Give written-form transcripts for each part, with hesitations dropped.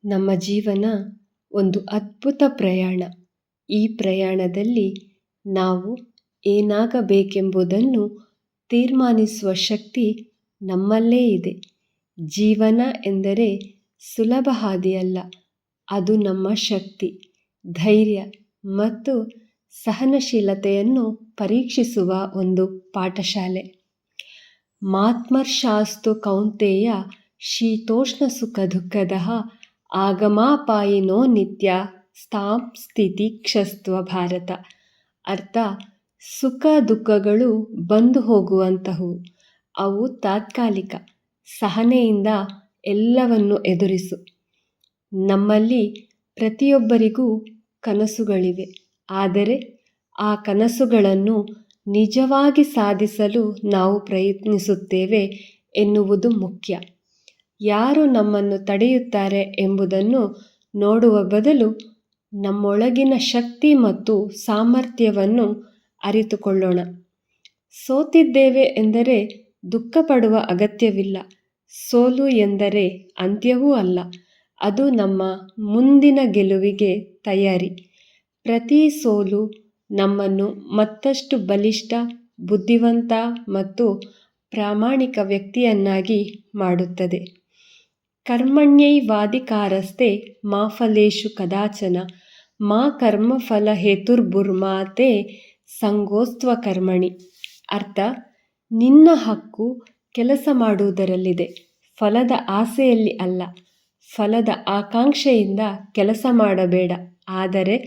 ನಮ್ಮ ಜೀವನ ಒಂದು ಅದ್ಭುತ ಪ್ರಯಾಣ. ಈ ಪ್ರಯಾಣದಲ್ಲಿ ನಾವು ಏನಾಗಬೇಕೆಂಬುದನ್ನು ತೀರ್ಮಾನಿಸುವ ಶಕ್ತಿ ನಮ್ಮಲ್ಲೇ ಇದೆ. ಜೀವನ ಎಂದರೆ ಸುಲಭ ಹಾದಿಯಲ್ಲ, ಅದು ನಮ್ಮ ಶಕ್ತಿ, ಧೈರ್ಯ ಮತ್ತು ಸಹನಶೀಲತೆಯನ್ನು ಪರೀಕ್ಷಿಸುವ ಒಂದು ಪಾಠಶಾಲೆ. ಮಾತ್ಮರ್ಷಾಸ್ತು ಕೌಂತೆಯ ಶೀತೋಷ್ಣ ಸುಖ ದುಃಖದಃ ಆಗಮಾಪಾಯಿನೋ ನಿತ್ಯ ಸ್ಥಾಂ ಸ್ಥಿತಿ ಕ್ಷಸ್ತ್ವ ಭಾರತ. ಅರ್ಥ: ಸುಖ ದುಃಖಗಳು ಬಂದು ಹೋಗುವಂತಹವು, ಅವು ತಾತ್ಕಾಲಿಕ. ಸಹನೆಯಿಂದ ಎಲ್ಲವನ್ನು ಎದುರಿಸು. ನಮ್ಮಲ್ಲಿ ಪ್ರತಿಯೊಬ್ಬರಿಗೂ ಕನಸುಗಳಿವೆ, ಆದರೆ ಆ ಕನಸುಗಳನ್ನು ನಿಜವಾಗಿ ಸಾಧಿಸಲು ನಾವು ಪ್ರಯತ್ನಿಸುತ್ತೇವೆ ಎನ್ನುವುದು ಮುಖ್ಯ. ಯಾರು ನಮ್ಮನ್ನು ತಡೆಯುತ್ತಾರೆ ಎಂಬುದನ್ನು ನೋಡುವ ಬದಲು ನಮ್ಮೊಳಗಿನ ಶಕ್ತಿ ಮತ್ತು ಸಾಮರ್ಥ್ಯವನ್ನು ಅರಿತುಕೊಳ್ಳೋಣ. ಸೋತಿದ್ದೇವೆ ಎಂದರೆ ದುಃಖ ಪಡುವ ಅಗತ್ಯವಿಲ್ಲ. ಸೋಲು ಎಂದರೆ ಅಂತ್ಯವೂ ಅಲ್ಲ, ಅದು ನಮ್ಮ ಮುಂದಿನ ಗೆಲುವಿಗೆ ತಯಾರಿ. ಪ್ರತಿ ಸೋಲು ನಮ್ಮನ್ನು ಮತ್ತಷ್ಟು ಬಲಿಷ್ಠ, ಬುದ್ಧಿವಂತ ಮತ್ತು ಪ್ರಾಮಾಣಿಕ ವ್ಯಕ್ತಿಯನ್ನಾಗಿ ಮಾಡುತ್ತದೆ. ಕರ್ಮಣ್ಯೈವಾಧಿಕಾರಸ್ತೆ ಮಾ ಫಲೇಷು ಕದಾಚನ ಮಾ ಕರ್ಮಫಲ ಹೇತುರ್ಭುರ್ಮಾ ತೇ ಸಂಗೋಸ್ತ್ವ ಕರ್ಮಣಿ. ಅರ್ಥ: ನಿನ್ನ ಹಕ್ಕು ಕೆಲಸ ಮಾಡುವುದರಲ್ಲಿದೆ, ಫಲದ ಆಸೆಯಲ್ಲಿ ಅಲ್ಲ. ಫಲದ ಆಕಾಂಕ್ಷೆಯಿಂದ ಕೆಲಸ ಮಾಡಬೇಡ, ಆದರೆ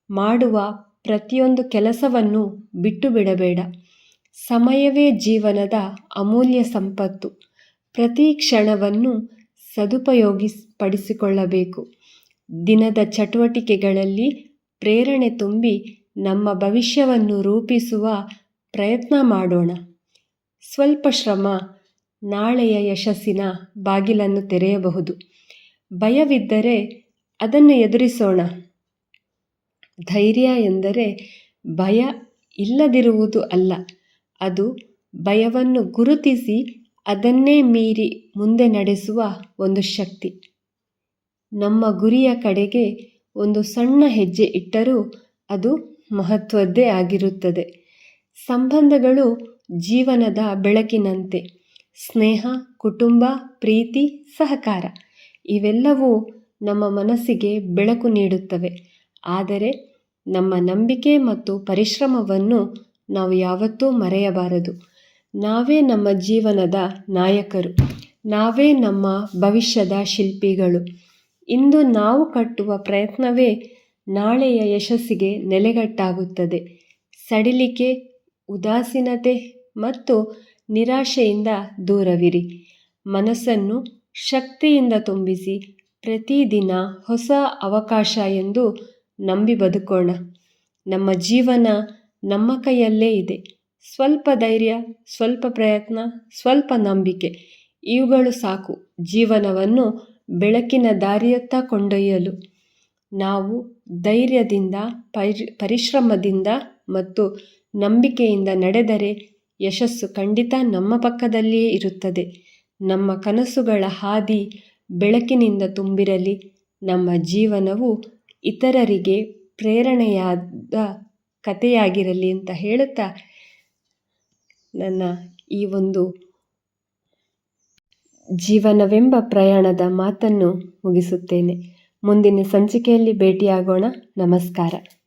ಮಾಡುವ ಪ್ರತಿಯೊಂದು ಕೆಲಸವನ್ನು ಬಿಟ್ಟು ಬಿಡಬೇಡ. ಸಮಯವೇ ಜೀವನದ ಅಮೂಲ್ಯ ಸಂಪತ್ತು. ಪ್ರತಿ ಕ್ಷಣವನ್ನು ಸದುಪಯೋಗಪಡಿಸಿಕೊಳ್ಳಬೇಕು. ದಿನದ ಚಟುವಟಿಕೆಗಳಲ್ಲಿ ಪ್ರೇರಣೆ ತುಂಬಿ ನಮ್ಮ ಭವಿಷ್ಯವನ್ನು ರೂಪಿಸುವ ಪ್ರಯತ್ನ ಮಾಡೋಣ. ಸ್ವಲ್ಪ ಶ್ರಮ ನಾಳೆಯ ಯಶಸ್ಸಿನ ಬಾಗಿಲನ್ನು ತೆರೆಯಬಹುದು. ಭಯವಿದ್ದರೆ ಅದನ್ನು ಎದುರಿಸೋಣ. ಧೈರ್ಯ ಎಂದರೆ ಭಯ ಇಲ್ಲದಿರುವುದು ಅಲ್ಲ, ಅದು ಭಯವನ್ನು ಗುರುತಿಸಿ ಅದನ್ನೇ ಮೀರಿ ಮುಂದೆ ನಡೆಸುವ ಒಂದು ಶಕ್ತಿ. ನಮ್ಮ ಗುರಿಯ ಕಡೆಗೆ ಒಂದು ಸಣ್ಣ ಹೆಜ್ಜೆ ಇಟ್ಟರೂ ಅದು ಮಹತ್ವದ್ದೇ ಆಗಿರುತ್ತದೆ. ಸಂಬಂಧಗಳು ಜೀವನದ ಬೆಳಕಿನಂತೆ. ಸ್ನೇಹ, ಕುಟುಂಬ, ಪ್ರೀತಿ, ಸಹಕಾರ ಇವೆಲ್ಲವೂ ನಮ್ಮ ಮನಸ್ಸಿಗೆ ಬೆಳಕು ನೀಡುತ್ತವೆ. ಆದರೆ ನಮ್ಮ ನಂಬಿಕೆ ಮತ್ತು ಪರಿಶ್ರಮವನ್ನು ನಾವು ಯಾವತ್ತೂ ಮರೆಯಬಾರದು. ನಾವೇ ನಮ್ಮ ಜೀವನದ ನಾಯಕರು, ನಾವೇ ನಮ್ಮ ಭವಿಷ್ಯದ ಶಿಲ್ಪಿಗಳು. ಇಂದು ನಾವು ಕಟ್ಟುವ ಪ್ರಯತ್ನವೇ ನಾಳೆಯ ಯಶಸ್ಸಿಗೆ ನೆಲೆಗಟ್ಟಾಗುತ್ತದೆ. ಸಡಿಲಿಕೆ, ಉದಾಸೀನತೆ ಮತ್ತು ನಿರಾಶೆಯಿಂದ ದೂರವಿರಿ. ಮನಸ್ಸನ್ನು ಶಕ್ತಿಯಿಂದ ತುಂಬಿಸಿ ಪ್ರತಿದಿನ ಹೊಸ ಅವಕಾಶ ಎಂದು ನಂಬಿ ಬದುಕೋಣ. ನಮ್ಮ ಜೀವನ ನಮ್ಮ ಕೈಯಲ್ಲೇ ಇದೆ. ಸ್ವಲ್ಪ ಧೈರ್ಯ, ಸ್ವಲ್ಪ ಪ್ರಯತ್ನ, ಸ್ವಲ್ಪ ನಂಬಿಕೆ, ಇವುಗಳು ಸಾಕು ಜೀವನವನ್ನು ಬೆಳಕಿನ ದಾರಿಯತ್ತ ಕೊಂಡೊಯ್ಯಲು. ನಾವು ಧೈರ್ಯದಿಂದ, ಪರಿಶ್ರಮದಿಂದ ಮತ್ತು ನಂಬಿಕೆಯಿಂದ ನಡೆದರೆ ಯಶಸ್ಸು ಖಂಡಿತ ನಮ್ಮ ಪಕ್ಕದಲ್ಲಿಯೇ ಇರುತ್ತದೆ. ನಮ್ಮ ಕನಸುಗಳ ಹಾದಿ ಬೆಳಕಿನಿಂದ ತುಂಬಿರಲಿ. ನಮ್ಮ ಜೀವನವು ಇತರರಿಗೆ ಪ್ರೇರಣೆಯಾದ ಕಥೆಯಾಗಿರಲಿ ಅಂತ ಹೇಳುತ್ತಾ ನನ್ನ ಈ ಒಂದು ಜೀವನವೆಂಬ ಪ್ರಯಾಣದ ಮಾತನ್ನು ಮುಗಿಸುತ್ತೇನೆ. ಮುಂದಿನ ಸಂಚಿಕೆಯಲ್ಲಿ ಭೇಟಿಯಾಗೋಣ. ನಮಸ್ಕಾರ.